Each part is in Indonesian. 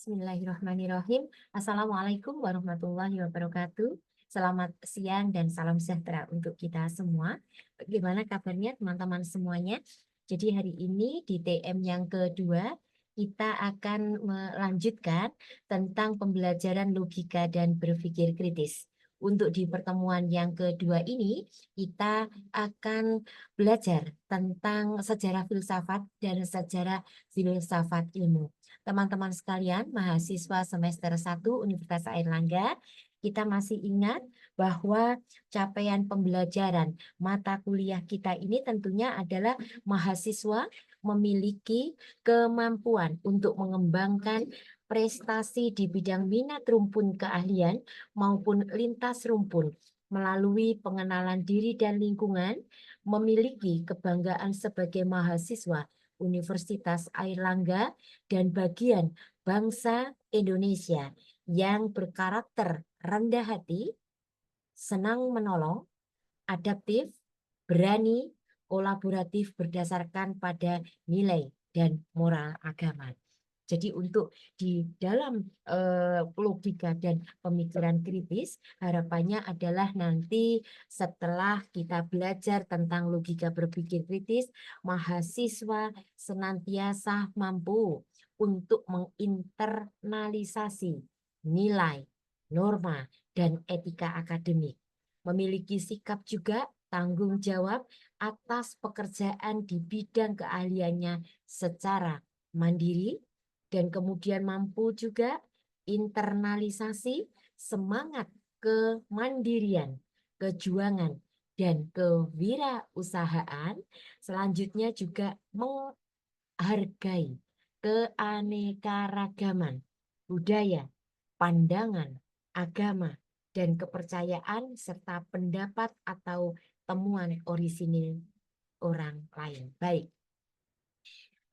Bismillahirrahmanirrahim. Assalamualaikum warahmatullahi wabarakatuh. Selamat siang dan salam sejahtera untuk kita semua. Bagaimana kabarnya teman-teman semuanya? Jadi hari ini di TM yang kedua kita akan melanjutkan tentang pembelajaran logika dan berpikir kritis. Untuk di pertemuan yang kedua ini kita akan belajar tentang sejarah filsafat dan sejarah filsafat ilmu. Teman-teman sekalian, mahasiswa semester 1 Universitas Airlangga, kita masih ingat bahwa capaian pembelajaran mata kuliah kita ini tentunya adalah mahasiswa memiliki kemampuan untuk mengembangkan prestasi di bidang minat rumpun keahlian maupun lintas rumpun melalui pengenalan diri dan lingkungan, memiliki kebanggaan sebagai mahasiswa Universitas Airlangga dan bagian bangsa Indonesia yang berkarakter rendah hati, senang menolong, adaptif, berani, kolaboratif berdasarkan pada nilai dan moral agama. Jadi untuk di dalam logika dan pemikiran kritis, harapannya adalah nanti setelah kita belajar tentang logika berpikir kritis, mahasiswa senantiasa mampu untuk menginternalisasi nilai, norma, dan etika akademik. Memiliki sikap juga tanggung jawab atas pekerjaan di bidang keahliannya secara mandiri, dan kemudian mampu juga internalisasi semangat kemandirian, kejuangan, dan kewirausahaan. Selanjutnya juga menghargai keanekaragaman budaya, pandangan, agama, dan kepercayaan serta pendapat atau temuan orisinil orang lain. Baik,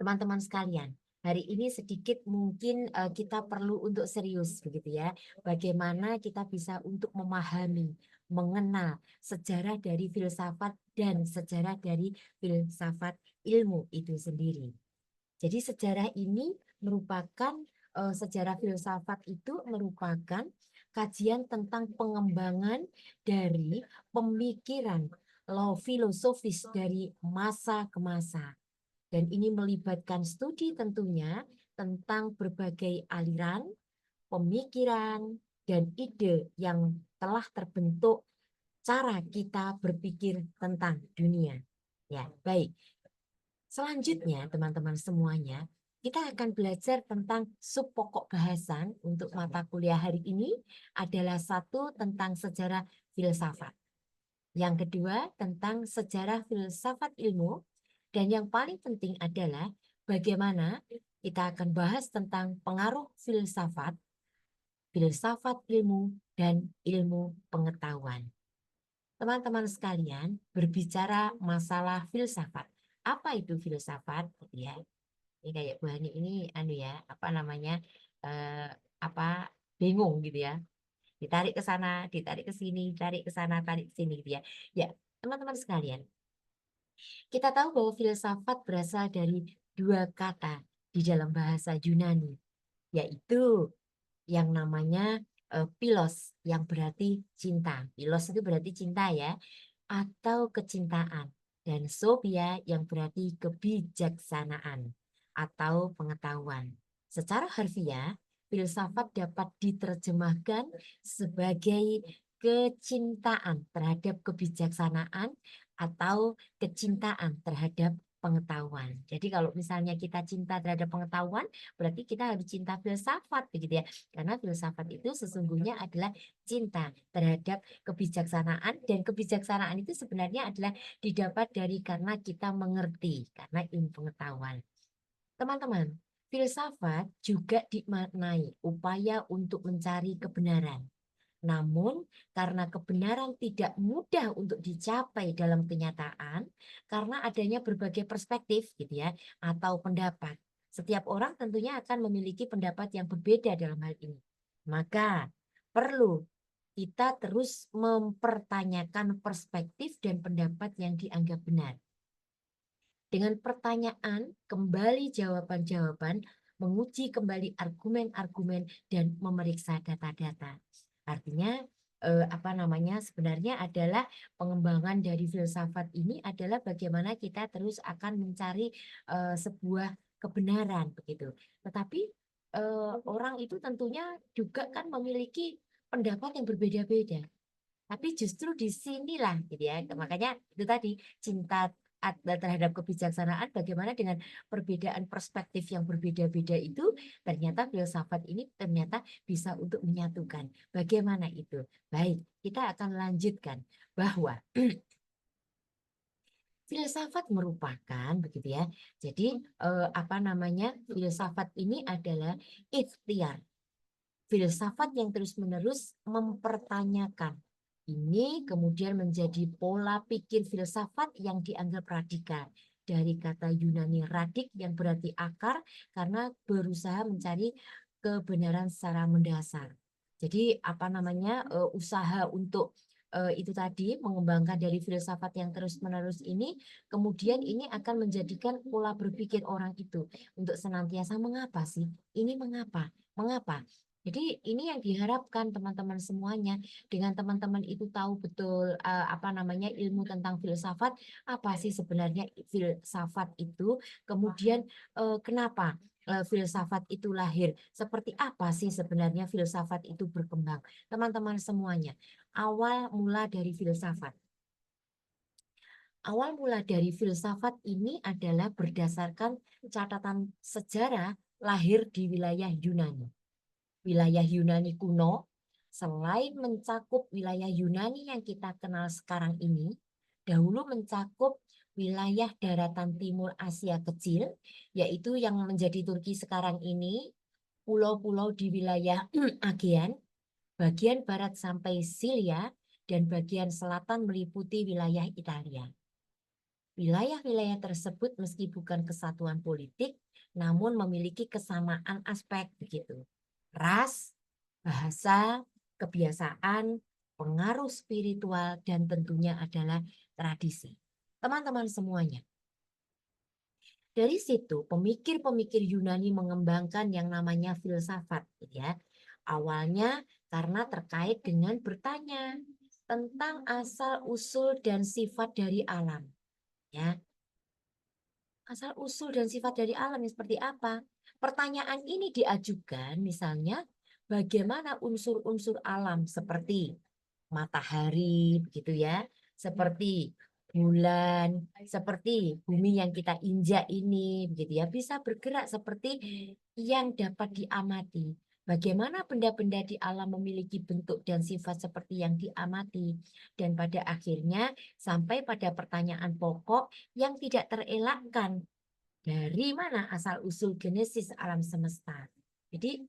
teman-teman sekalian, hari ini sedikit mungkin kita perlu untuk serius begitu ya. Bagaimana kita bisa untuk memahami, mengenal sejarah dari filsafat dan sejarah dari filsafat ilmu itu sendiri. Jadi sejarah ini merupakan sejarah filsafat itu merupakan kajian tentang pengembangan dari pemikiran filosofis dari masa ke masa. Dan ini melibatkan studi tentunya tentang berbagai aliran, pemikiran, dan ide yang telah terbentuk cara kita berpikir tentang dunia. Ya, baik. Selanjutnya, teman-teman semuanya, kita akan belajar tentang sub pokok bahasan untuk mata kuliah hari ini adalah satu tentang sejarah filsafat. Yang kedua tentang sejarah filsafat ilmu. Dan yang paling penting adalah bagaimana kita akan bahas tentang pengaruh filsafat, filsafat ilmu, dan ilmu pengetahuan. Teman-teman sekalian, berbicara masalah filsafat. Apa itu filsafat? Ya, ini kayak Bu Hani ini anu ya, apa namanya? eh, apa bingung gitu ya. Ditarik ke sana, ditarik ke sini, ditarik ke sana, tarik ke sini gitu ya. Ya, teman-teman sekalian, kita tahu bahwa filsafat berasal dari dua kata di dalam bahasa Yunani, yaitu yang namanya philos, yang berarti cinta. Philos itu berarti cinta ya, atau kecintaan. Dan sophia yang berarti kebijaksanaan atau pengetahuan. Secara harfiah, filsafat dapat diterjemahkan sebagai kecintaan terhadap kebijaksanaan atau kecintaan terhadap pengetahuan. Jadi kalau misalnya kita cinta terhadap pengetahuan, berarti kita harus cinta filsafat begitu ya. Karena filsafat itu sesungguhnya adalah cinta terhadap kebijaksanaan, dan kebijaksanaan itu sebenarnya adalah didapat dari karena kita mengerti, karena ilmu pengetahuan. Teman-teman, filsafat juga dimaknai upaya untuk mencari kebenaran. Namun, karena kebenaran tidak mudah untuk dicapai dalam kenyataan, karena adanya berbagai perspektif gitu ya, atau pendapat. Setiap orang tentunya akan memiliki pendapat yang berbeda dalam hal ini. Maka perlu kita terus mempertanyakan perspektif dan pendapat yang dianggap benar. Dengan pertanyaan, kembali jawaban-jawaban, menguji kembali argumen-argumen dan memeriksa data-data. Artinya apa namanya sebenarnya adalah pengembangan dari filsafat ini adalah bagaimana kita terus akan mencari sebuah kebenaran begitu. Tetapi orang itu tentunya juga kan memiliki pendapat yang berbeda-beda. Tapi justru di sinilah gitu ya. Makanya itu tadi cinta terhadap kebijaksanaan bagaimana dengan perbedaan perspektif yang berbeda-beda itu ternyata filsafat ini ternyata bisa untuk menyatukan. Bagaimana itu? Baik, kita akan lanjutkan bahwa filsafat merupakan begitu ya. Jadi apa namanya? Filsafat ini adalah ikhtiar. Filsafat yang terus-menerus mempertanyakan. Ini kemudian menjadi pola pikir filsafat yang dianggap radikal. Dari kata Yunani radik yang berarti akar karena berusaha mencari kebenaran secara mendasar. Jadi apa namanya usaha untuk itu tadi mengembangkan dari filsafat yang terus-menerus ini, kemudian ini akan menjadikan pola berpikir orang itu untuk senantiasa mengapa sih? Ini mengapa? Mengapa? Jadi ini yang diharapkan teman-teman semuanya dengan teman-teman itu tahu betul apa namanya ilmu tentang filsafat, apa sih sebenarnya filsafat itu, kemudian kenapa filsafat itu lahir, seperti apa sih sebenarnya filsafat itu berkembang. Teman-teman semuanya, awal mula dari filsafat. Awal mula dari filsafat ini adalah berdasarkan catatan sejarah lahir di wilayah Yunani. Wilayah Yunani kuno, selain mencakup wilayah Yunani yang kita kenal sekarang ini, dahulu mencakup wilayah daratan timur Asia kecil, yaitu yang menjadi Turki sekarang ini, pulau-pulau di wilayah Aegean, bagian barat sampai Silia, dan bagian selatan meliputi wilayah Italia. Wilayah-wilayah tersebut meski bukan kesatuan politik, namun memiliki kesamaan aspek begitu. Ras, bahasa, kebiasaan, pengaruh spiritual, dan tentunya adalah tradisi. Teman-teman semuanya, dari situ pemikir-pemikir Yunani mengembangkan yang namanya filsafat, gitu ya. Awalnya karena terkait dengan bertanya tentang asal usul dan sifat dari alam, ya. Asal usul dan sifat dari alam yang seperti apa? Pertanyaan ini diajukan misalnya bagaimana unsur-unsur alam seperti matahari begitu ya, seperti bulan, seperti bumi yang kita injak ini begitu ya, bisa bergerak seperti yang dapat diamati. Bagaimana benda-benda di alam memiliki bentuk dan sifat seperti yang diamati. Dan pada akhirnya sampai pada pertanyaan pokok yang tidak terelakkan. Dari mana asal-usul genesis alam semesta? Jadi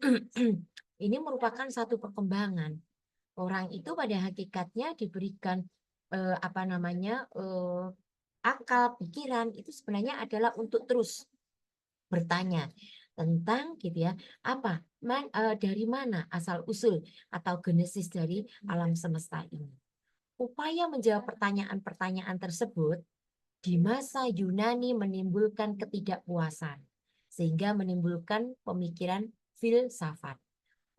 ini merupakan satu perkembangan. Orang itu pada hakikatnya diberikan apa namanya akal, pikiran itu sebenarnya adalah untuk terus bertanya tentang gitu ya apa dari mana asal usul atau genesis dari alam semesta ini. Upaya menjawab pertanyaan-pertanyaan tersebut di masa Yunani menimbulkan ketidakpuasan sehingga menimbulkan pemikiran filsafat.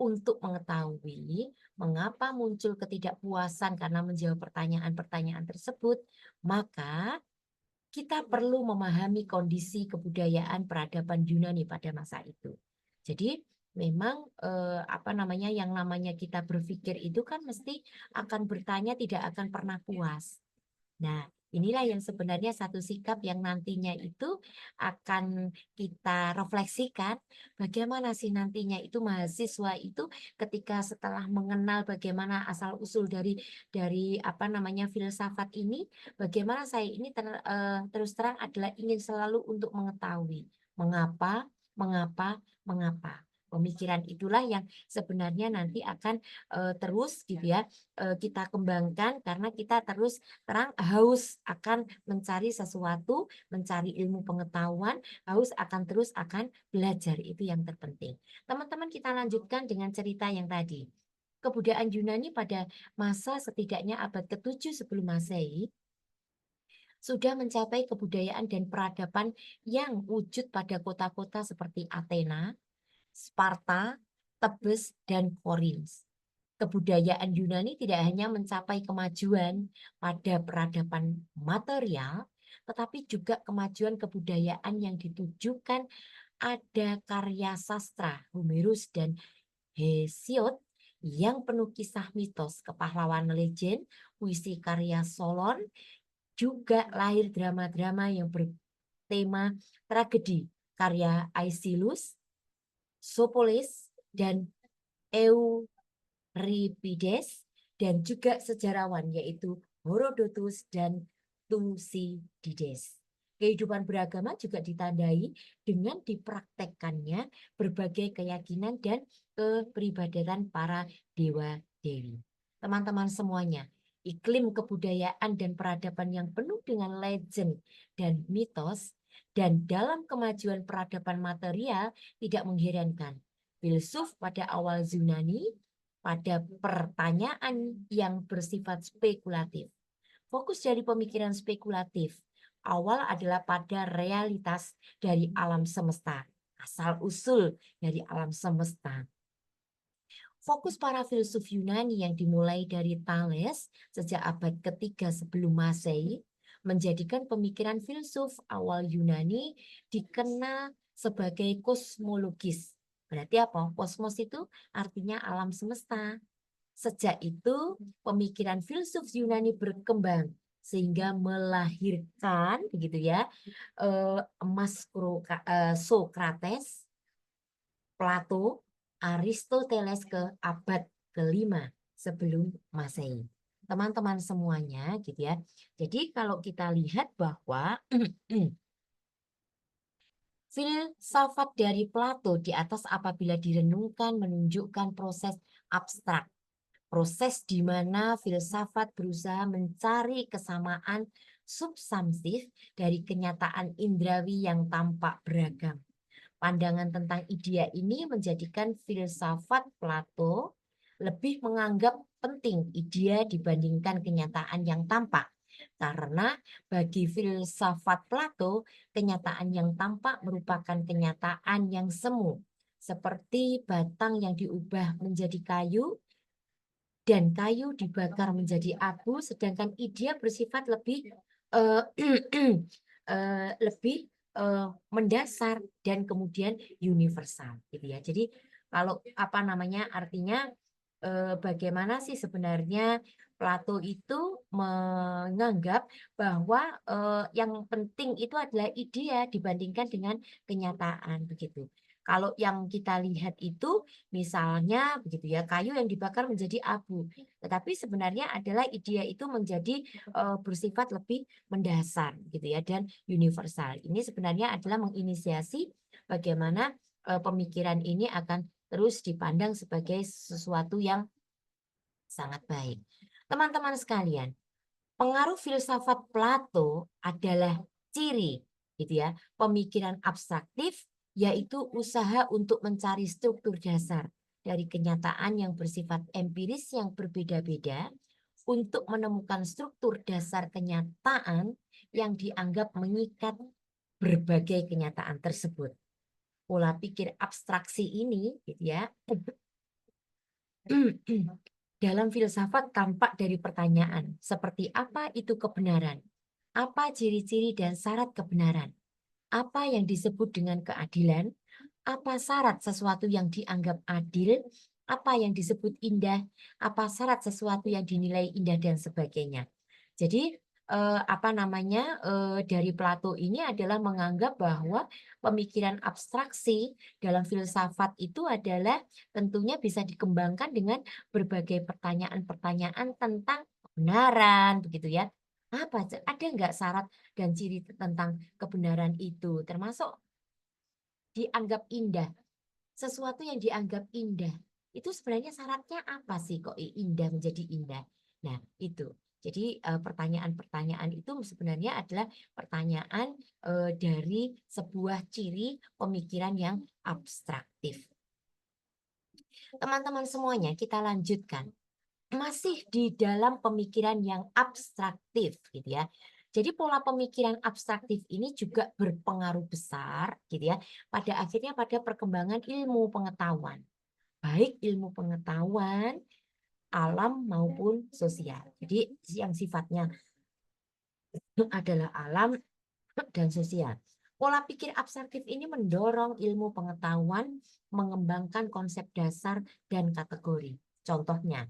Untuk mengetahui mengapa muncul ketidakpuasan karena menjawab pertanyaan-pertanyaan tersebut, maka kita perlu memahami kondisi kebudayaan peradaban Yunani pada masa itu. Jadi memang apa namanya yang namanya kita berpikir itu kan mesti akan bertanya tidak akan pernah puas. Nah, inilah yang sebenarnya satu sikap yang nantinya itu akan kita refleksikan bagaimana sih nantinya itu mahasiswa itu ketika setelah mengenal bagaimana asal-usul dari apa namanya filsafat ini, bagaimana saya ini terus terang adalah ingin selalu untuk mengetahui mengapa, mengapa, mengapa. Pemikiran itulah yang sebenarnya nanti akan terus gitu ya kita kembangkan karena kita terus terang haus akan mencari sesuatu, mencari ilmu pengetahuan, haus akan terus akan belajar, itu yang terpenting. Teman-teman kita lanjutkan dengan cerita yang tadi. Kebudayaan Yunani pada masa setidaknya abad ke-7 sebelum Masehi sudah mencapai kebudayaan dan peradaban yang wujud pada kota-kota seperti Athena, Sparta, Tebes, dan Korins. Kebudayaan Yunani tidak hanya mencapai kemajuan pada peradaban material, tetapi juga kemajuan kebudayaan yang ditujukan ada karya sastra Homerus dan Hesiod yang penuh kisah mitos, kepahlawanan legend, puisi karya Solon, juga lahir drama-drama yang bertema tragedi karya Aeschylus, Sophocles, dan Euripides, dan juga sejarawan yaitu Herodotus dan Thucydides. Kehidupan beragama juga ditandai dengan dipraktekkannya berbagai keyakinan dan kepribadatan para dewa-dewi. Teman-teman semuanya, iklim kebudayaan dan peradaban yang penuh dengan legend dan mitos dan dalam kemajuan peradaban material tidak mengherankan. Filsuf pada awal Yunani pada pertanyaan yang bersifat spekulatif. Fokus dari pemikiran spekulatif awal adalah pada realitas dari alam semesta, asal-usul dari alam semesta. Fokus para filsuf Yunani yang dimulai dari Thales sejak abad ketiga sebelum Masehi menjadikan pemikiran filsuf awal Yunani dikenal sebagai kosmologis. Berarti apa? Kosmos itu artinya alam semesta. Sejak itu pemikiran filsuf Yunani berkembang sehingga melahirkan begitu ya Sokrates, Plato, Aristoteles ke abad kelima sebelum Masehi. Teman-teman semuanya gitu ya. Jadi kalau kita lihat bahwa filsafat dari Plato di atas apabila direnungkan menunjukkan proses abstrak. Proses di mana filsafat berusaha mencari kesamaan substantif dari kenyataan indrawi yang tampak beragam. Pandangan tentang idea ini menjadikan filsafat Plato lebih menganggap penting idea dibandingkan kenyataan yang tampak. Karena bagi filsafat Plato, kenyataan yang tampak merupakan kenyataan yang semu, seperti batang yang diubah menjadi kayu dan kayu dibakar menjadi abu, sedangkan idea bersifat lebih uh, lebih mendasar dan kemudian universal gitu ya. Jadi kalau apa namanya artinya bagaimana sih sebenarnya Plato itu menganggap bahwa yang penting itu adalah idea dibandingkan dengan kenyataan begitu. Kalau yang kita lihat itu misalnya begitu ya kayu yang dibakar menjadi abu, tetapi sebenarnya adalah idea itu menjadi bersifat lebih mendasar gitu ya dan universal. Ini sebenarnya adalah menginisiasi bagaimana pemikiran ini akan terus dipandang sebagai sesuatu yang sangat baik. Teman-teman sekalian, pengaruh filsafat Plato adalah ciri gitu ya, pemikiran abstraktif yaitu usaha untuk mencari struktur dasar dari kenyataan yang bersifat empiris yang berbeda-beda untuk menemukan struktur dasar kenyataan yang dianggap mengikat berbagai kenyataan tersebut. Pola pikir abstraksi ini gitu ya dalam filsafat tampak dari pertanyaan seperti apa itu kebenaran, apa ciri-ciri dan syarat kebenaran, apa yang disebut dengan keadilan, apa syarat sesuatu yang dianggap adil, apa yang disebut indah, apa syarat sesuatu yang dinilai indah dan sebagainya. Jadi apa namanya dari Plato ini adalah menganggap bahwa pemikiran abstraksi dalam filsafat itu adalah tentunya bisa dikembangkan dengan berbagai pertanyaan-pertanyaan tentang kebenaran begitu ya. Apa ada nggak syarat dan ciri tentang kebenaran itu termasuk dianggap indah. Sesuatu yang dianggap indah itu sebenarnya syaratnya apa sih kok indah menjadi indah? Nah, itu. Jadi pertanyaan-pertanyaan itu sebenarnya adalah pertanyaan dari sebuah ciri pemikiran yang abstraktif. Teman-teman semuanya, kita lanjutkan. Masih di dalam pemikiran yang abstraktif gitu ya. Jadi pola pemikiran abstraktif ini juga berpengaruh besar gitu ya pada akhirnya pada perkembangan ilmu pengetahuan, baik ilmu pengetahuan alam maupun sosial. Jadi yang sifatnya adalah alam dan sosial. Pola pikir abstraktif ini mendorong ilmu pengetahuan mengembangkan konsep dasar dan kategori. Contohnya,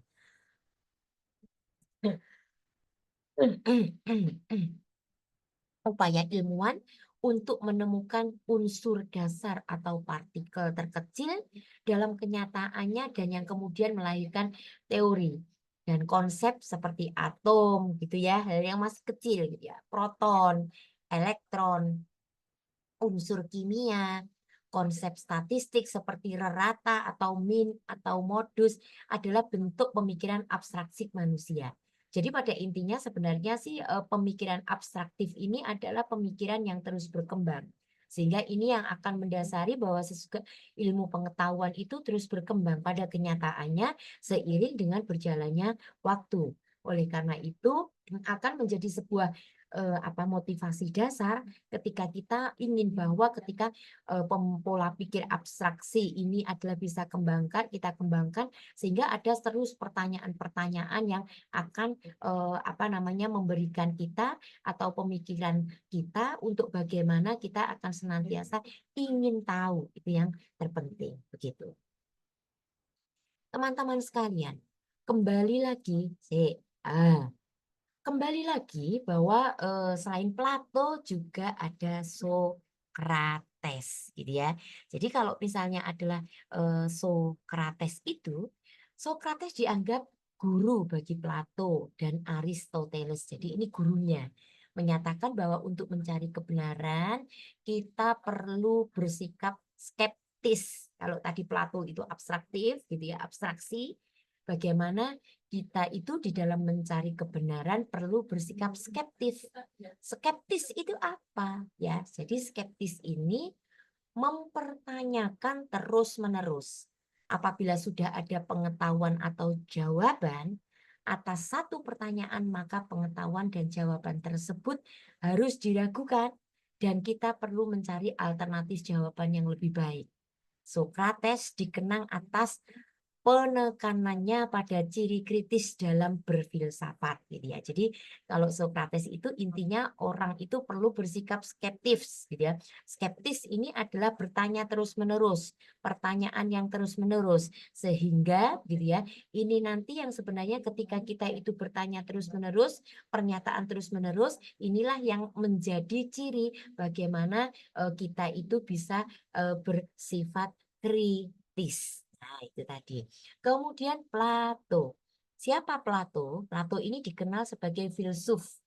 upaya ilmuwan untuk menemukan unsur dasar atau partikel terkecil dalam kenyataannya dan yang kemudian melahirkan teori dan konsep seperti atom gitu ya, hal yang masih kecil gitu ya, proton, elektron, unsur kimia, konsep statistik seperti rata atau min atau modus adalah bentuk pemikiran abstraksi manusia. Jadi pada intinya sebenarnya sih pemikiran abstraktif ini adalah pemikiran yang terus berkembang. Sehingga ini yang akan mendasari bahwa ilmu pengetahuan itu terus berkembang pada kenyataannya seiring dengan berjalannya waktu. Oleh karena itu akan menjadi sebuah motivasi dasar ketika kita ingin bahwa ketika pola pikir abstraksi ini adalah bisa kita kembangkan sehingga ada terus pertanyaan-pertanyaan yang akan memberikan kita atau pemikiran kita untuk bagaimana kita akan senantiasa ingin tahu, itu yang terpenting begitu. Teman-teman sekalian, kembali lagi kembali lagi bahwa selain Plato juga ada Sokrates gitu ya. Jadi kalau misalnya adalah Sokrates itu, Sokrates dianggap guru bagi Plato dan Aristoteles. Jadi ini gurunya menyatakan bahwa untuk mencari kebenaran kita perlu bersikap skeptis. Kalau tadi Plato itu abstraktif gitu ya, abstraksi. Bagaimana kita itu di dalam mencari kebenaran perlu bersikap skeptis. Skeptis itu apa? Ya, jadi skeptis ini mempertanyakan terus-menerus. Apabila sudah ada pengetahuan atau jawaban atas satu pertanyaan, maka pengetahuan dan jawaban tersebut harus diragukan dan kita perlu mencari alternatif jawaban yang lebih baik. Sokrates dikenang atas penekanannya pada ciri kritis dalam berfilsafat gitu ya. Jadi kalau Sokrates itu intinya orang itu perlu bersikap skeptis gitu ya. Skeptis ini adalah bertanya terus-menerus, pertanyaan yang terus-menerus sehingga gitu ya. Ini nanti yang sebenarnya ketika kita itu bertanya terus-menerus, pernyataan terus-menerus, inilah yang menjadi ciri bagaimana kita itu bisa bersifat kritis. Nah, itu tadi. Kemudian Plato. Siapa Plato? Plato ini dikenal sebagai filsuf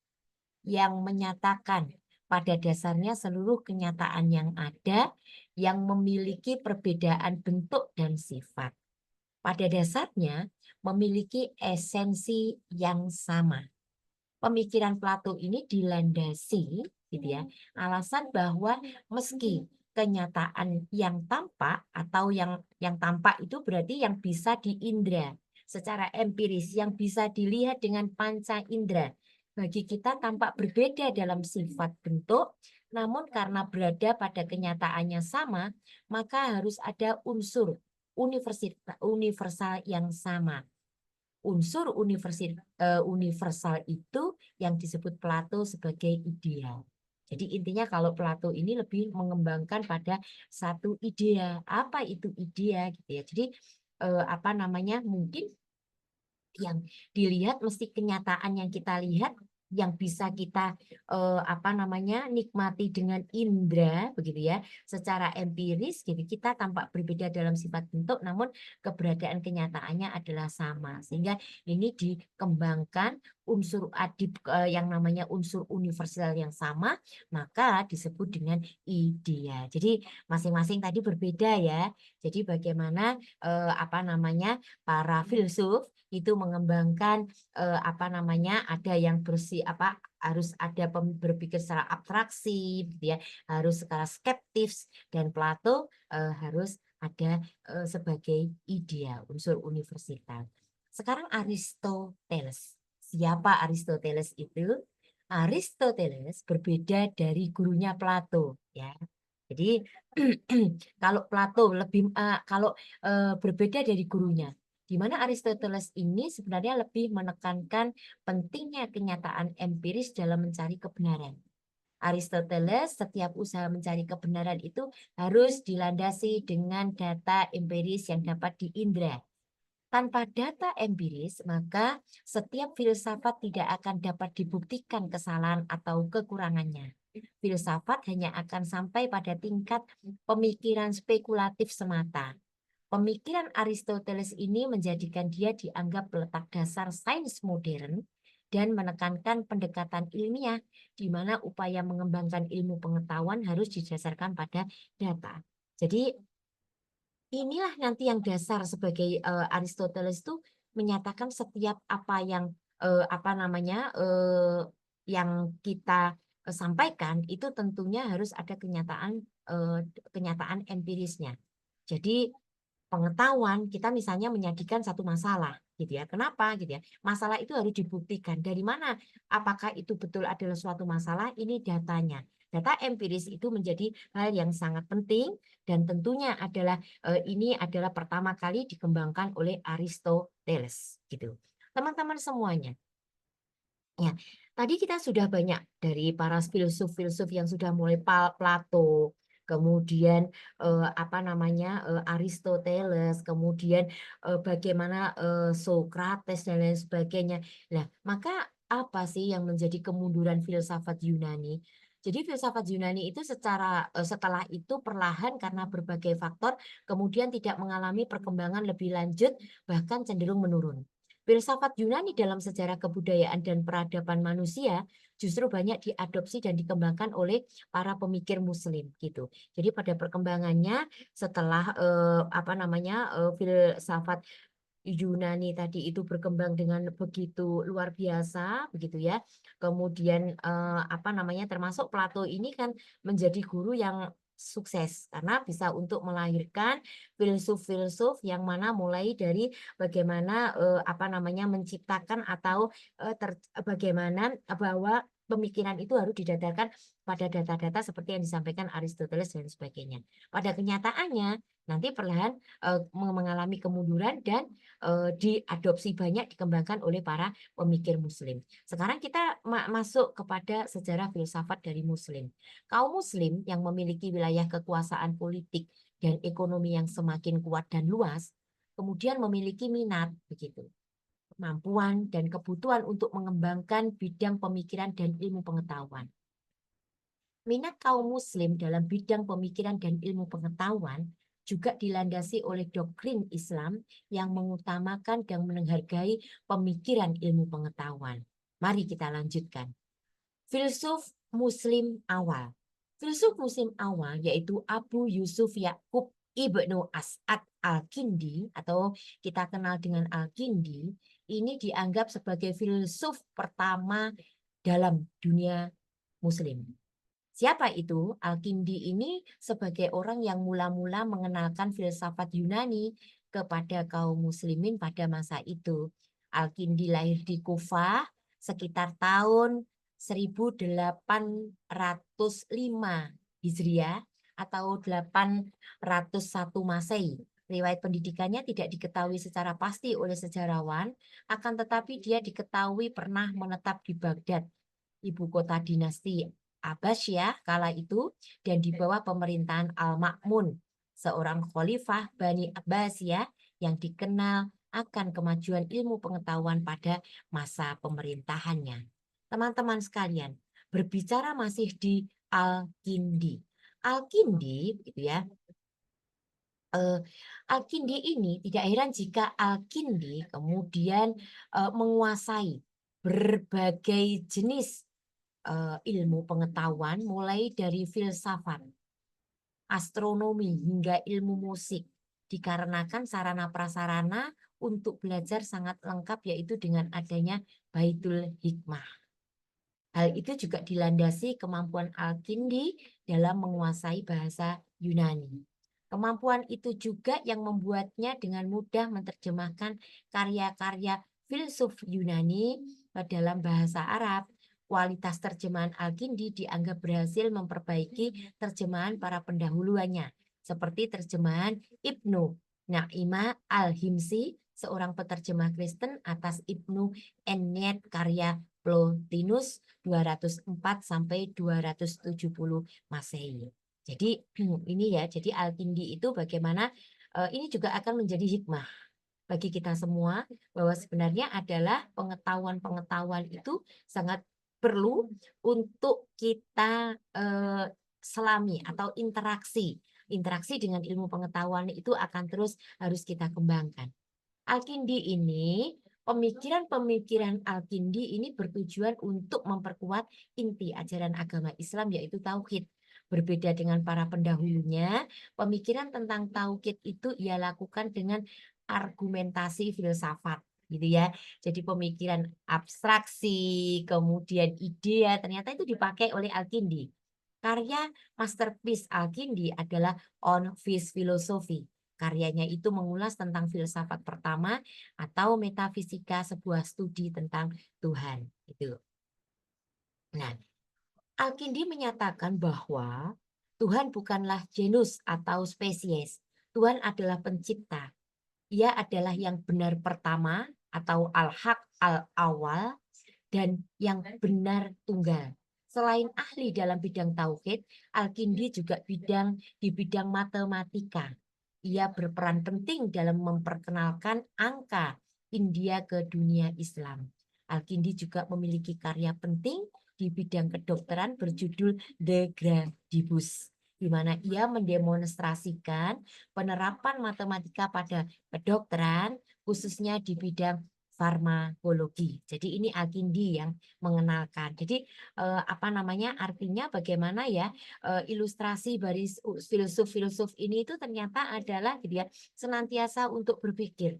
yang menyatakan pada dasarnya seluruh kenyataan yang ada yang memiliki perbedaan bentuk dan sifat. Pada dasarnya memiliki esensi yang sama. Pemikiran Plato ini dilandasi gitu ya, alasan bahwa meski kenyataan yang tampak atau yang tampak itu berarti yang bisa diindra secara empiris, yang bisa dilihat dengan panca indera. Bagi kita tampak berbeda dalam sifat bentuk, namun karena berada pada kenyataannya sama, maka harus ada unsur universal yang sama. Unsur universal itu yang disebut Plato sebagai ideal. Jadi intinya kalau Plato ini lebih mengembangkan pada satu idea. Apa itu idea gitu ya. Jadi mungkin yang dilihat mesti kenyataan yang kita lihat yang bisa kita nikmati dengan indera begitu ya, secara empiris gitu, kita tampak berbeda dalam sifat bentuk namun keberadaan kenyataannya adalah sama, sehingga ini dikembangkan unsur yang namanya unsur universal yang sama, maka disebut dengan idea. Jadi masing-masing tadi berbeda ya. Jadi bagaimana para filsuf itu mengembangkan ada yang harus ada berpikir secara abstraksi gitu ya, harus secara skeptis, dan Plato harus ada sebagai idea, unsur universal. Sekarang Aristoteles. Siapa Aristoteles itu? Aristoteles berbeda dari gurunya Plato, ya. Jadi kalau Plato berbeda dari gurunya, di mana Aristoteles ini sebenarnya lebih menekankan pentingnya kenyataan empiris dalam mencari kebenaran. Aristoteles setiap usaha mencari kebenaran itu harus dilandasi dengan data empiris yang dapat diindra. Tanpa data empiris, maka setiap filsafat tidak akan dapat dibuktikan kesalahan atau kekurangannya. Filsafat hanya akan sampai pada tingkat pemikiran spekulatif semata. Pemikiran Aristoteles ini menjadikan dia dianggap letak dasar sains modern dan menekankan pendekatan ilmiah, di mana upaya mengembangkan ilmu pengetahuan harus didasarkan pada data. Jadi inilah nanti yang dasar sebagai Aristoteles itu menyatakan setiap apa yang yang kita sampaikan itu tentunya harus ada kenyataan empirisnya. Jadi pengetahuan kita misalnya menyajikan satu masalah gitu ya. Kenapa gitu ya? Masalah itu harus dibuktikan. Dari mana? Apakah itu betul adalah suatu masalah? Ini datanya. Data empiris itu menjadi hal yang sangat penting dan tentunya ini adalah pertama kali dikembangkan oleh Aristoteles gitu. Teman-teman semuanya. Ya, tadi kita sudah banyak dari para filsuf-filsuf yang sudah mulai Plato, kemudian Aristoteles, kemudian bagaimana Socrates dan lain sebagainya. Nah, maka apa sih yang menjadi kemunduran filsafat Yunani? Jadi filsafat Yunani itu setelah itu perlahan karena berbagai faktor kemudian tidak mengalami perkembangan lebih lanjut bahkan cenderung menurun. Filsafat Yunani dalam sejarah kebudayaan dan peradaban manusia justru banyak diadopsi dan dikembangkan oleh para pemikir Muslim gitu. Jadi pada perkembangannya setelah filsafat Yunani tadi itu berkembang dengan begitu luar biasa begitu ya. Kemudian termasuk Plato ini kan menjadi guru yang sukses karena bisa untuk melahirkan filsuf-filsuf yang mana mulai dari bagaimana menciptakan atau bagaimana bahwa pemikiran itu harus didasarkan pada data-data seperti yang disampaikan Aristoteles dan sebagainya. Pada kenyataannya nanti perlahan mengalami kemunduran dan diadopsi banyak dikembangkan oleh para pemikir Muslim. Sekarang kita masuk kepada sejarah filsafat dari Muslim. Kaum Muslim yang memiliki wilayah kekuasaan politik dan ekonomi yang semakin kuat dan luas, kemudian memiliki minat begitu, kemampuan dan kebutuhan untuk mengembangkan bidang pemikiran dan ilmu pengetahuan. Minat kaum Muslim dalam bidang pemikiran dan ilmu pengetahuan juga dilandasi oleh doktrin Islam yang mengutamakan dan menghargai pemikiran ilmu pengetahuan. Mari kita lanjutkan. Filsuf Muslim awal. Filsuf Muslim awal yaitu Abu Yusuf Yakub Ibnu As'ad Al-Kindi atau kita kenal dengan Al-Kindi, ini dianggap sebagai filsuf pertama dalam dunia Muslim. Siapa itu? Al-Kindi ini sebagai orang yang mula-mula mengenalkan filsafat Yunani kepada kaum muslimin pada masa itu. Al-Kindi lahir di Kufah sekitar tahun 1805 Hijriah atau 801 Masehi. Riwayat pendidikannya tidak diketahui secara pasti oleh sejarawan, akan tetapi dia diketahui pernah menetap di Baghdad, ibu kota dinasti Abbasiyah kala itu, dan di bawah pemerintahan Al-Ma'mun, seorang khalifah Bani Abbasiyah yang dikenal akan kemajuan ilmu pengetahuan pada masa pemerintahannya. Teman-teman sekalian, berbicara masih di Al-Kindi. Al-Kindi, gitu ya. Al-Kindi ini tidak heran jika Al-Kindi kemudian menguasai berbagai jenis ilmu pengetahuan mulai dari filsafat, astronomi hingga ilmu musik, dikarenakan sarana prasarana untuk belajar sangat lengkap yaitu dengan adanya Baitul Hikmah. Hal itu juga dilandasi kemampuan Al-Kindi dalam menguasai bahasa Yunani. Kemampuan itu juga yang membuatnya dengan mudah menerjemahkan karya-karya filsuf Yunani dalam bahasa Arab kualitas terjemahan Al-Kindi dianggap berhasil memperbaiki terjemahan para pendahuluannya, seperti terjemahan Ibnu Naimah Al-Himsi, seorang penerjemah Kristen, atas Ibnu Enniet karya Plotinus 204 sampai 270 Masehi. Jadi ini ya, jadi Al-Kindi itu bagaimana ini juga akan menjadi hikmah bagi kita semua, bahwa sebenarnya adalah pengetahuan-pengetahuan itu sangat perlu untuk kita selami atau interaksi dengan ilmu pengetahuan itu akan terus harus kita kembangkan. Al-Kindi ini, pemikiran-pemikiran Al-Kindi ini bertujuan untuk memperkuat inti ajaran agama Islam, yaitu tauhid. Berbeda dengan para pendahulunya, pemikiran tentang tauhid itu ia lakukan dengan argumentasi filsafat, gitu ya. Jadi pemikiran abstraksi, kemudian ide, ternyata itu dipakai oleh Al-Kindi. Karya masterpiece Al-Kindi adalah On Fish Philosophy. Karyanya itu mengulas tentang filsafat pertama atau metafisika, sebuah studi tentang Tuhan. Itu. Nah, Al-Kindi menyatakan bahwa Tuhan bukanlah genus atau spesies. Tuhan adalah pencipta. Ia adalah yang benar pertama atau al-haq al-awal dan yang benar tunggal. Selain ahli dalam bidang tauhid, Al-Kindi juga di bidang matematika. Ia berperan penting dalam memperkenalkan angka India ke dunia Islam. Al-Kindi juga memiliki karya penting di bidang kedokteran berjudul De Gradibus, di mana ia mendemonstrasikan penerapan matematika pada kedokteran, khususnya di bidang farmakologi. Jadi ini Al-Kindi yang mengenalkan. Jadi artinya bagaimana ya ilustrasi baris filsuf-filsuf ini itu ternyata adalah gitu ya, senantiasa untuk berpikir,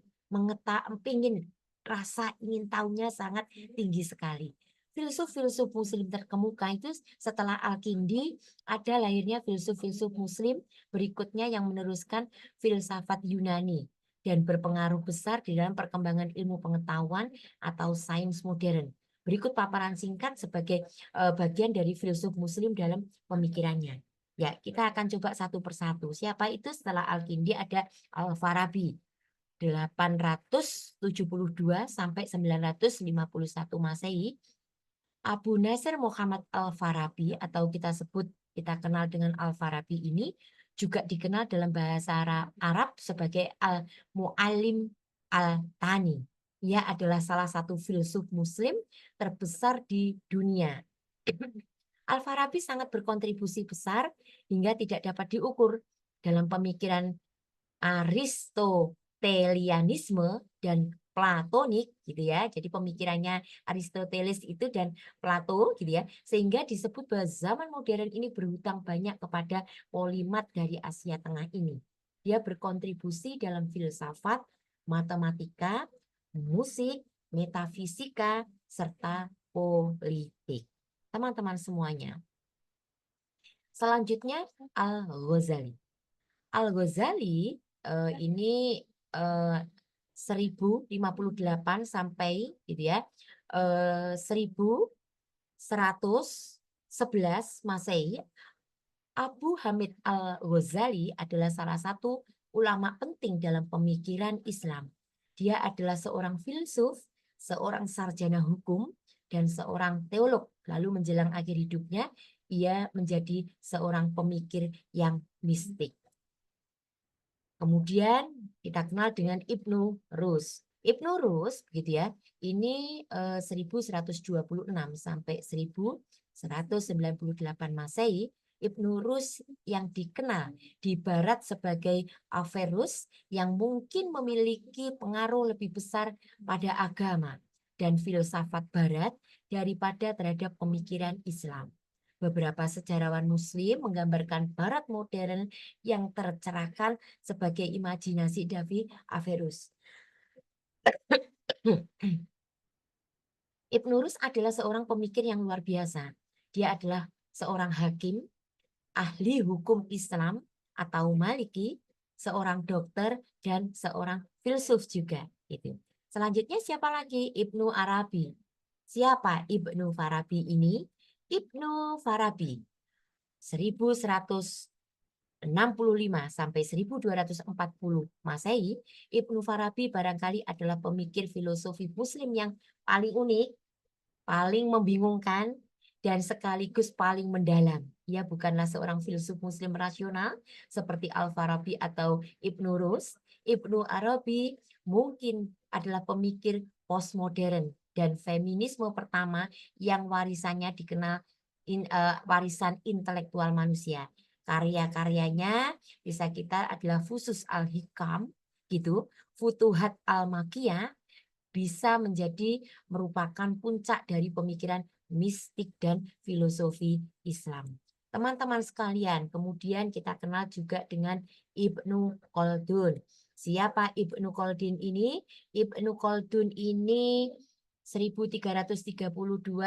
pingin, rasa ingin tahunya sangat tinggi sekali. Filsuf-filsuf Muslim terkemuka itu setelah Al-Kindi ada lahirnya filsuf-filsuf Muslim berikutnya yang meneruskan filsafat Yunani dan berpengaruh besar di dalam perkembangan ilmu pengetahuan atau sains modern. Berikut paparan singkat sebagai bagian dari filsuf Muslim dalam pemikirannya. Ya, kita akan coba satu persatu. Siapa itu setelah Al-Kindi? Ada Al-Farabi, 872 sampai 951 Masehi. Abu Nasir Muhammad Al-Farabi atau kita kenal dengan Al-Farabi ini juga dikenal dalam bahasa Arab sebagai Al-Mu'allim Al-Tani. Ia adalah salah satu filsuf Muslim terbesar di dunia. Al-Farabi sangat berkontribusi besar hingga tidak dapat diukur dalam pemikiran Aristotelianisme dan Platonik gitu ya. Jadi pemikirannya Aristoteles itu dan Plato gitu ya. Sehingga disebut bahwa zaman modern ini berhutang banyak kepada polimat dari Asia Tengah ini. Dia berkontribusi dalam filsafat, matematika, musik, metafisika, serta politik. Teman-teman semuanya. Selanjutnya Al-Ghazali. Al-Ghazali ini 1058 sampai gitu ya 1111 Masehi. Abu Hamid Al-Ghazali adalah salah satu ulama penting dalam pemikiran Islam. Dia adalah seorang filsuf, seorang sarjana hukum, dan seorang teolog. Lalu menjelang akhir hidupnya, ia menjadi seorang pemikir yang mistik. Kemudian kita kenal dengan Ibnu Rus. Ibnu Rus gitu ya, ini 1126 sampai 1198 Masehi. Ibnu Rus yang dikenal di barat sebagai Averroes yang mungkin memiliki pengaruh lebih besar pada agama dan filsafat barat daripada terhadap pemikiran Islam. Beberapa sejarawan Muslim menggambarkan barat modern yang tercerahkan sebagai imajinasi David Averroes. Ibnu Rus adalah seorang pemikir yang luar biasa. Dia adalah seorang hakim, ahli hukum Islam atau Maliki, seorang dokter, dan seorang filsuf juga. Selanjutnya siapa lagi? Ibnu Arabi. Siapa Ibnu Farabi ini? Ibnu Farabi 1165 sampai 1240 Masehi. Ibnu Farabi barangkali adalah pemikir filosofi Muslim yang paling unik, paling membingungkan, dan sekaligus paling mendalam. Ia bukanlah seorang filsuf Muslim rasional seperti Al-Farabi atau Ibnu Rus. Ibnu Arabi mungkin adalah pemikir postmodern dan feminisme pertama yang warisannya dikenal warisan intelektual manusia. Karya-karyanya bisa kita adalah Fusus Al-Hikam, gitu, Futuhat Al-Makiyah, bisa menjadi merupakan puncak dari pemikiran mistik dan filosofi Islam. Teman-teman sekalian, kemudian kita kenal juga dengan Ibnu Khaldun. Siapa Ibnu Khaldun ini? Ibnu Khaldun ini 1332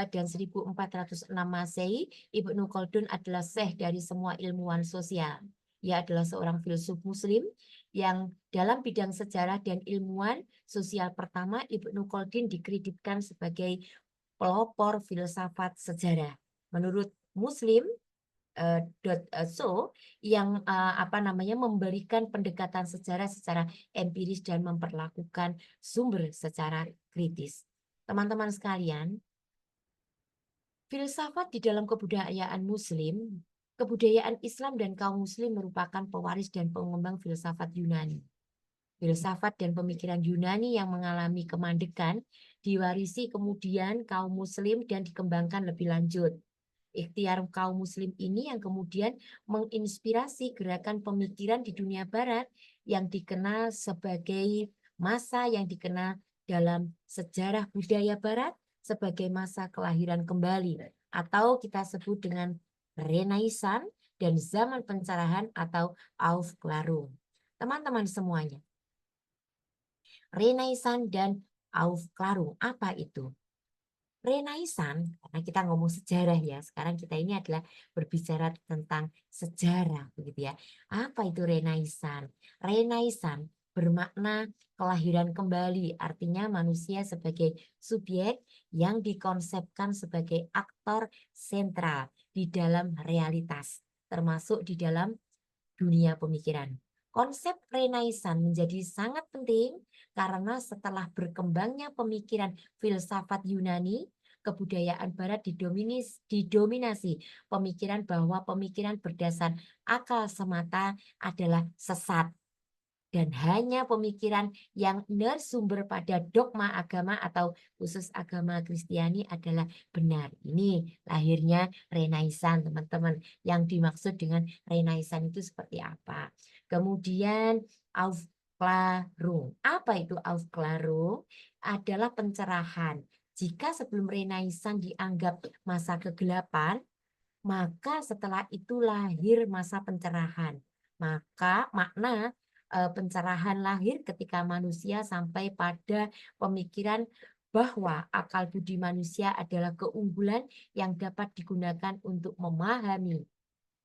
dan 1406 Masehi. Ibnu Khaldun adalah syekh dari semua ilmuwan sosial. Ia adalah seorang filsuf Muslim yang dalam bidang sejarah dan ilmuwan sosial pertama. Ibnu Khaldun dikreditkan sebagai pelopor filsafat sejarah. Menurut Muslim so yang memberikan pendekatan sejarah secara empiris dan memperlakukan sumber secara kritis. Teman-teman sekalian, filsafat di dalam kebudayaan Muslim, kebudayaan Islam dan kaum Muslim merupakan pewaris dan pengembang filsafat Yunani. Filsafat dan pemikiran Yunani yang mengalami kemandekan diwarisi kemudian kaum Muslim dan dikembangkan lebih lanjut. Ikhtiar kaum Muslim ini yang kemudian menginspirasi gerakan pemikiran di dunia Barat yang dikenal sebagai masa yang dikenal dalam sejarah budaya Barat sebagai masa kelahiran kembali, atau kita sebut dengan Renaissance dan zaman pencerahan atau Aufklärung. Teman-teman semuanya, Renaissance dan Aufklärung, apa itu? Renaissance, karena kita ngomong sejarah ya, sekarang kita ini adalah berbicara tentang sejarah, begitu ya. Apa itu Renaissance? Renaissance bermakna kelahiran kembali, artinya manusia sebagai subjek yang dikonsepkan sebagai aktor sentral di dalam realitas, termasuk di dalam dunia pemikiran. Konsep Renaissance menjadi sangat penting karena setelah berkembangnya pemikiran filsafat Yunani, kebudayaan Barat didominasi pemikiran bahwa pemikiran berdasar akal semata adalah sesat, dan hanya pemikiran yang bersumber pada dogma agama atau khusus agama Kristiani adalah benar. Ini lahirnya Renaissance, teman-teman. Yang dimaksud dengan Renaissance itu seperti apa? Kemudian Aufklärung. Apa itu Aufklärung? Adalah pencerahan. Jika sebelum Renaissance dianggap masa kegelapan, maka setelah itu lahir masa pencerahan. Maka makna pencerahan lahir ketika manusia sampai pada pemikiran bahwa akal budi manusia adalah keunggulan yang dapat digunakan untuk memahami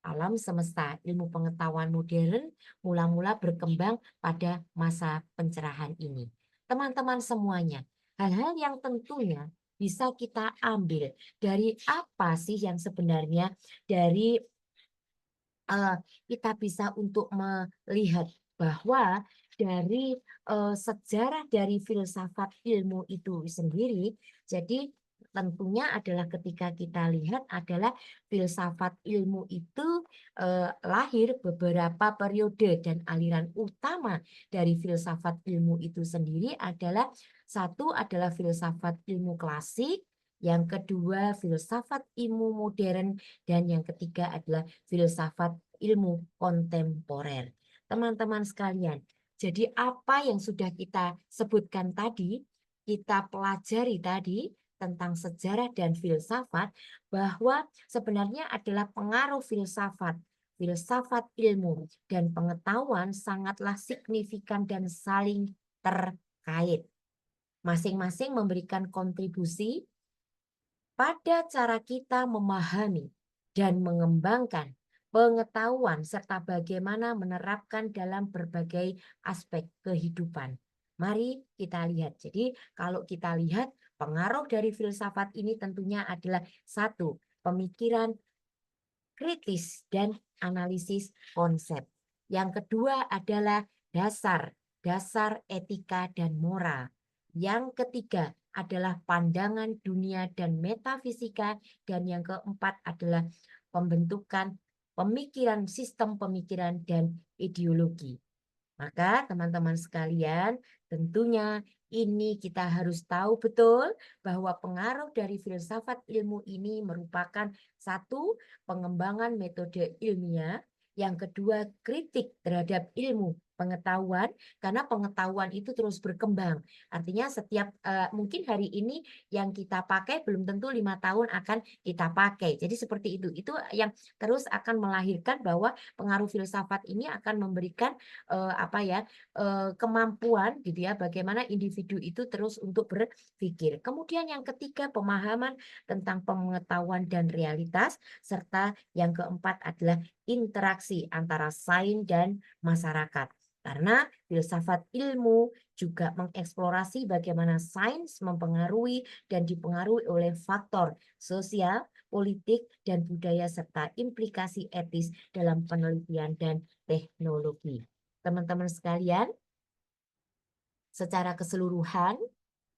alam semesta. Ilmu pengetahuan modern mula-mula berkembang pada masa pencerahan ini. Teman-teman semuanya, hal-hal yang tentunya bisa kita ambil dari apa sih yang sebenarnya dari kita bisa untuk melihat bahwa dari sejarah dari filsafat ilmu itu sendiri. Jadi tentunya adalah ketika kita lihat adalah filsafat ilmu itu lahir beberapa periode, dan aliran utama dari filsafat ilmu itu sendiri adalah satu adalah filsafat ilmu klasik, yang kedua filsafat ilmu modern, dan yang ketiga adalah filsafat ilmu kontemporer. Teman-teman sekalian, jadi apa yang sudah kita sebutkan tadi, kita pelajari tadi tentang sejarah dan filsafat, bahwa sebenarnya adalah pengaruh filsafat, filsafat ilmu, dan pengetahuan sangatlah signifikan dan saling terkait. Masing-masing memberikan kontribusi pada cara kita memahami dan mengembangkan pengetahuan serta bagaimana menerapkan dalam berbagai aspek kehidupan. Mari kita lihat. Jadi kalau kita lihat Pengaruh dari filsafat ini tentunya adalah satu, pemikiran kritis dan analisis konsep. Yang kedua adalah dasar etika dan moral. Yang ketiga adalah pandangan dunia dan metafisika, dan yang keempat adalah pembentukan pemikiran, sistem pemikiran dan ideologi. Maka teman-teman sekalian, tentunya ini kita harus tahu betul bahwa pengaruh dari filsafat ilmu ini merupakan satu, pengembangan metode ilmiah, yang kedua kritik terhadap ilmu pengetahuan, karena pengetahuan itu terus berkembang. Artinya setiap mungkin hari ini yang kita pakai belum tentu 5 tahun akan kita pakai. Jadi seperti itu. Itu yang terus akan melahirkan bahwa pengaruh filsafat ini akan memberikan kemampuan gitu ya, bagaimana individu itu terus untuk berpikir. Kemudian yang ketiga, pemahaman tentang pengetahuan dan realitas, serta yang keempat adalah interaksi antara sains dan masyarakat. Karena filsafat ilmu juga mengeksplorasi bagaimana sains mempengaruhi dan dipengaruhi oleh faktor sosial, politik, dan budaya, serta implikasi etis dalam penelitian dan teknologi. Teman-teman sekalian, secara keseluruhan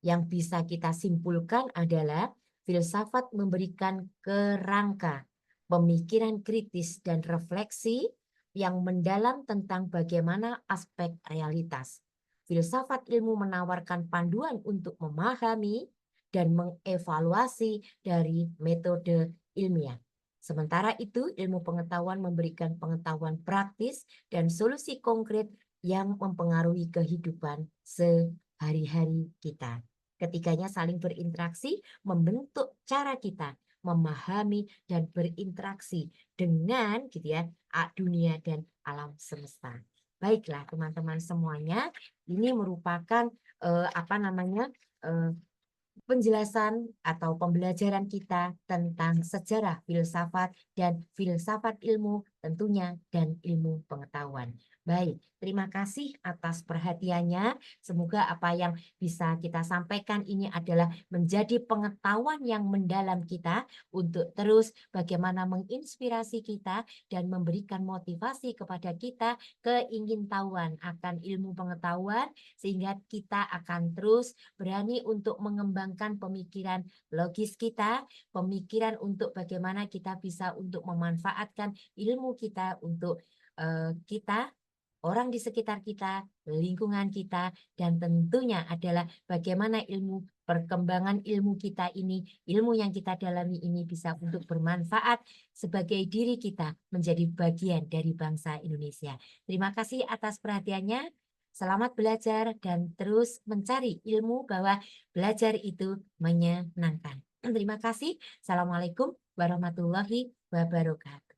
yang bisa kita simpulkan adalah filsafat memberikan kerangka pemikiran kritis dan refleksi yang mendalam tentang bagaimana aspek realitas. Filsafat ilmu menawarkan panduan untuk memahami dan mengevaluasi dari metode ilmiah. Sementara itu, ilmu pengetahuan memberikan pengetahuan praktis dan solusi konkret yang mempengaruhi kehidupan sehari-hari kita. Ketiganya saling berinteraksi, membentuk cara kita memahami dan berinteraksi dengan gitu ya, dunia dan alam semesta. Baiklah teman-teman semuanya, ini merupakan penjelasan atau pembelajaran kita tentang sejarah filsafat dan filsafat ilmu tentunya dan ilmu pengetahuan. Baik, terima kasih atas perhatiannya. Semoga apa yang bisa kita sampaikan ini adalah menjadi pengetahuan yang mendalam kita untuk terus bagaimana menginspirasi kita dan memberikan motivasi kepada kita keingintahuan akan ilmu pengetahuan, sehingga kita akan terus berani untuk mengembangkan pemikiran logis kita, pemikiran untuk bagaimana kita bisa untuk memanfaatkan ilmu kita untuk kita, orang di sekitar kita, lingkungan kita, dan tentunya adalah bagaimana perkembangan ilmu kita ini, ilmu yang kita dalami ini bisa untuk bermanfaat sebagai diri kita menjadi bagian dari bangsa Indonesia. Terima kasih atas perhatiannya. Selamat belajar dan terus mencari ilmu bahwa belajar itu menyenangkan. Terima kasih. Assalamualaikum warahmatullahi wabarakatuh.